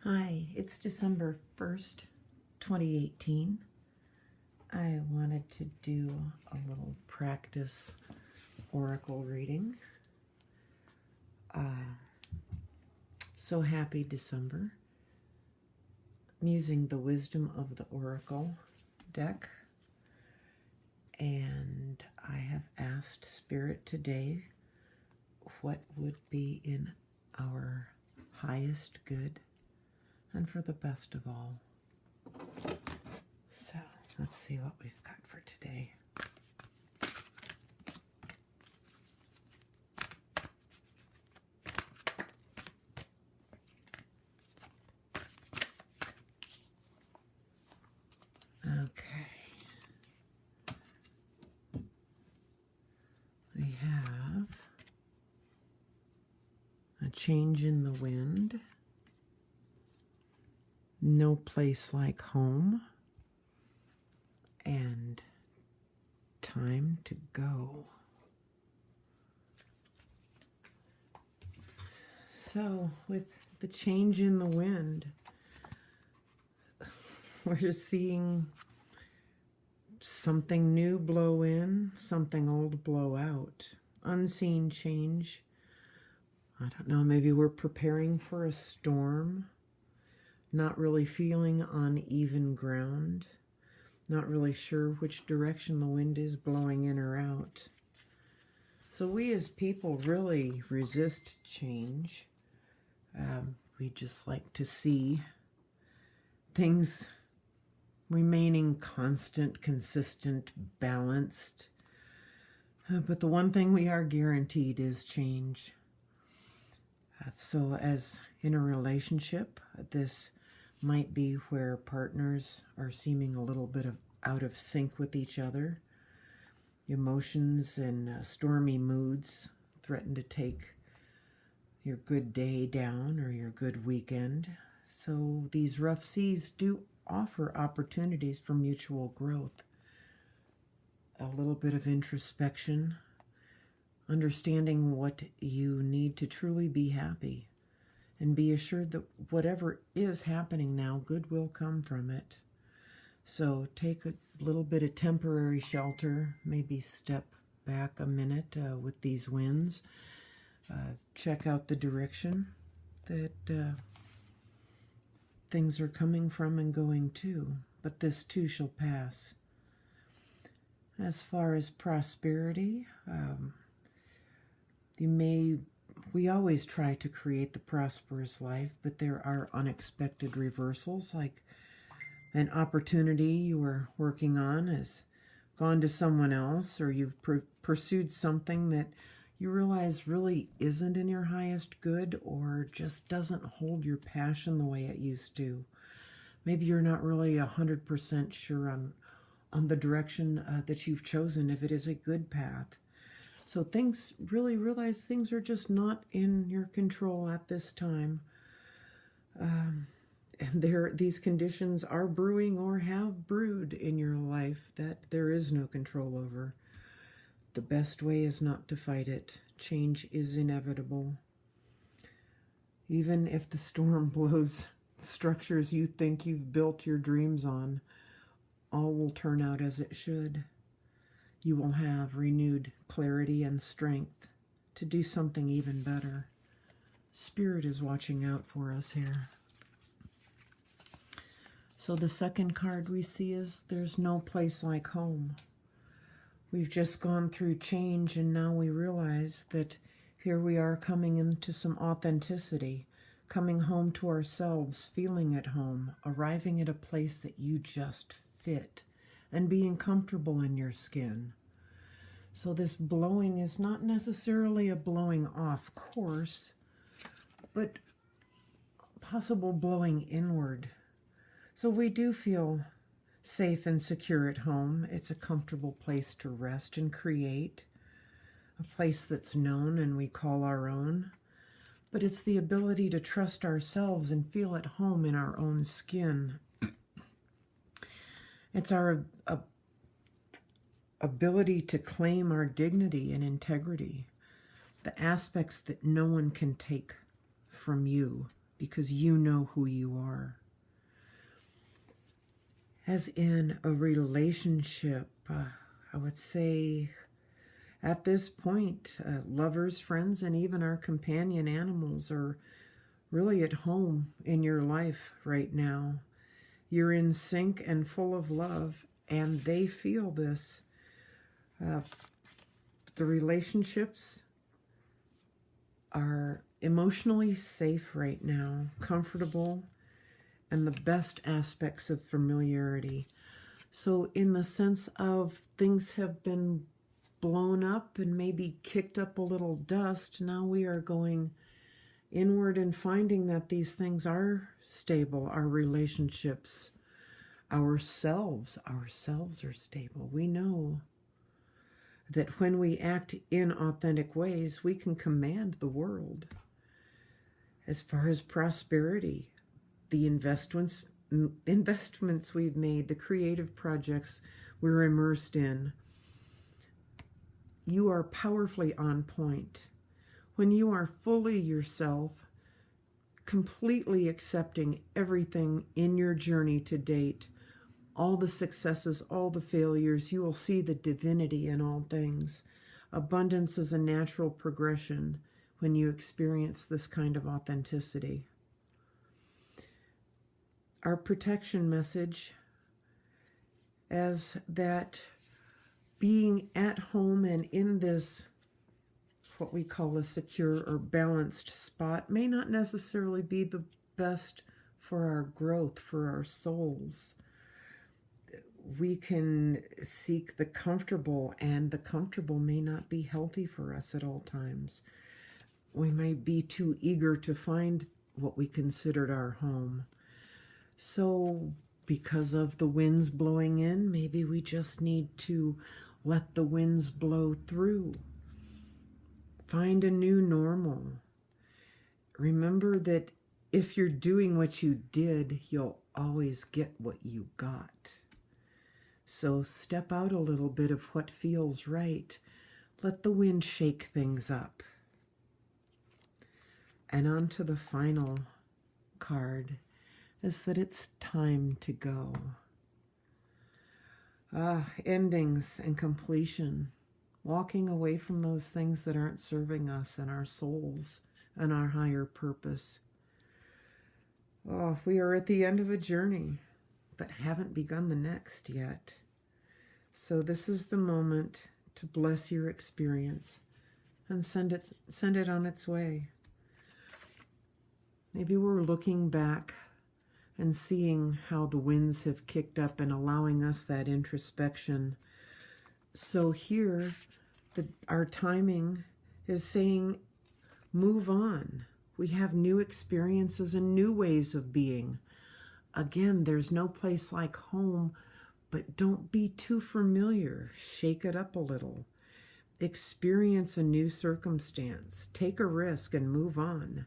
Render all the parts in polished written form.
Hi, it's December 1st, 2018. I wanted to do a little practice oracle reading. So happy December. I'm using the Wisdom of the Oracle deck, and I have asked Spirit today what would be in our highest good and for the best of all. So let's see what we've got for today. Okay. We have a change in the wind, no place like home, and time to go. So with the change in the wind, we're seeing something new blow in, something old blow out. Unseen change. I don't know, maybe we're preparing for a storm, not really feeling on even ground, not really sure which direction the wind is blowing in or out. So we as people really resist change. We just like to see things remaining constant, consistent, balanced. But the one thing we are guaranteed is change. So as in a relationship, this might be where partners are seeming a little bit out of sync with each other. Emotions and stormy moods threaten to take your good day down or your good weekend. So these rough seas do offer opportunities for mutual growth. A little bit of introspection, understanding what you need to truly be happy, and be assured that whatever is happening now, good will come from it. So take a little bit of temporary shelter, maybe step back a minute with these winds. Check out the direction that things are coming from and going to, but this too shall pass. As far as prosperity, we always try to create the prosperous life, but there are unexpected reversals, like an opportunity you were working on has gone to someone else, or you've pursued something that you realize really isn't in your highest good, or just doesn't hold your passion the way it used to. Maybe you're not really 100% sure on the direction that you've chosen, if it is a good path. So realize things are just not in your control at this time. And these conditions are brewing or have brewed in your life that there is no control over. The best way is not to fight it. Change is inevitable. Even if the storm blows structures you think you've built your dreams on, all will turn out as it should. You will have renewed clarity and strength to do something even better. Spirit is watching out for us here. So the second card we see is there's no place like home. We've just gone through change, and now we realize that here we are coming into some authenticity, coming home to ourselves, feeling at home, arriving at a place that you just fit, and being comfortable in your skin. So this blowing is not necessarily a blowing off course, but possible blowing inward. So we do feel safe and secure at home. It's a comfortable place to rest and create, a place that's known and we call our own. But it's the ability to trust ourselves and feel at home in our own skin. It's our ability to claim our dignity and integrity, the aspects that no one can take from you because you know who you are. As in a relationship, I would say at this point, lovers, friends, and even our companion animals are really at home in your life right now. You're in sync and full of love, and they feel this. The relationships are emotionally safe right now, comfortable, and the best aspects of familiarity. So in the sense of things have been blown up and maybe kicked up a little dust, now we are going inward and finding that these things are stable. Our relationships, ourselves are stable. We know that when we act in authentic ways, we can command the world. As far as prosperity, the investments we've made, the creative projects we're immersed in, you are powerfully on point. When you are fully yourself, completely accepting everything in your journey to date, all the successes, all the failures, you will see the divinity in all things. Abundance is a natural progression when you experience this kind of authenticity. Our protection message as that being at home and in this, what we call a secure or balanced spot, may not necessarily be the best for our growth, for our souls. We can seek the comfortable, and the comfortable may not be healthy for us at all times. We may be too eager to find what we considered our home. So because of the winds blowing in, maybe we just need to let the winds blow through. Find a new normal. Remember that if you're doing what you did, you'll always get what you got. So step out a little bit of what feels right. Let the wind shake things up. And on to the final card is that it's time to go. Endings and completion. Walking away from those things that aren't serving us and our souls and our higher purpose. We are at the end of a journey, but haven't begun the next yet. So this is the moment to bless your experience and send it on its way. Maybe we're looking back and seeing how the winds have kicked up and allowing us that introspection. So here, our timing is saying, move on. We have new experiences and new ways of being. Again, there's no place like home, but don't be too familiar. Shake it up a little. Experience a new circumstance. Take a risk and move on.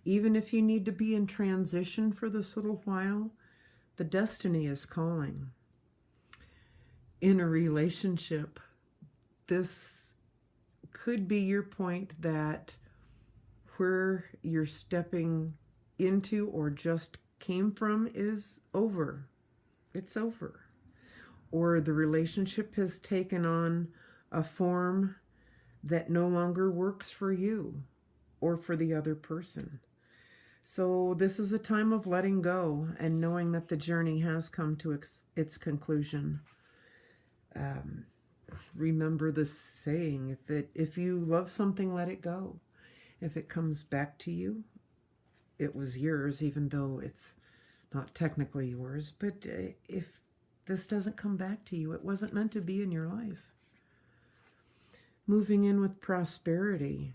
Even if you need to be in transition for this little while, the destiny is calling. In a relationship, this could be your point that where you're stepping into or just came from is over. It's over. Or the relationship has taken on a form that no longer works for you or for the other person. So this is a time of letting go and knowing that the journey has come to its conclusion. Remember this saying, if you love something, let it go. If it comes back to you, it was yours, even though it's not technically yours. But if this doesn't come back to you, it wasn't meant to be in your life. Moving in with prosperity.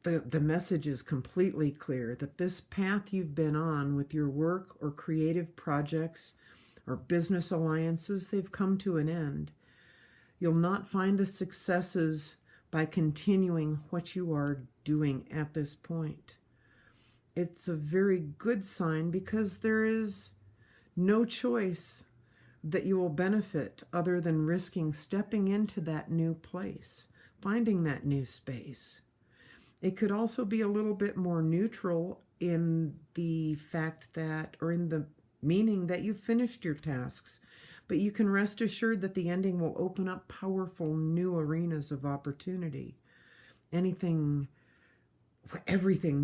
The message is completely clear that this path you've been on with your work or creative projects or business alliances, they've come to an end. You'll not find the successes by continuing what you are doing at this point. It's a very good sign because there is no choice that you will benefit other than risking stepping into that new place, finding that new space. It could also be a little bit more neutral in the fact that, or in the meaning that you've finished your tasks, but you can rest assured that the ending will open up powerful new arenas of opportunity. Everything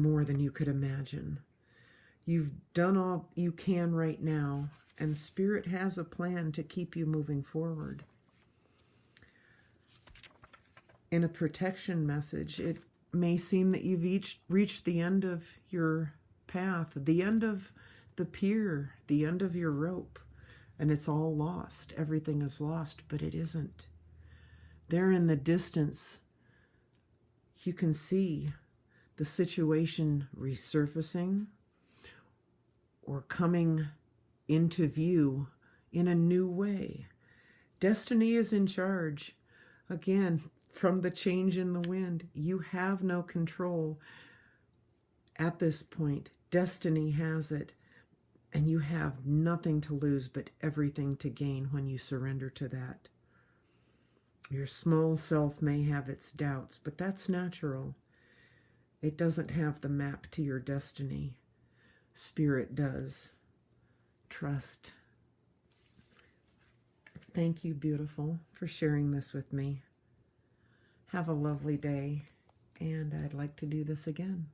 more than you could imagine. You've done all you can right now, and Spirit has a plan to keep you moving forward. In a protection message, it may seem that you've reached the end of your path, the end of the pier, the end of your rope, and it's all lost. Everything is lost, but it isn't. There in the distance, you can see the situation resurfacing or coming into view in a new way. Destiny is in charge. Again, from the change in the wind, you have no control at this point. Destiny has it, and you have nothing to lose but everything to gain when you surrender to that. Your small self may have its doubts, but that's natural. It doesn't have the map to your destiny. Spirit does. Trust. Thank you, beautiful, for sharing this with me. Have a lovely day, and I'd like to do this again.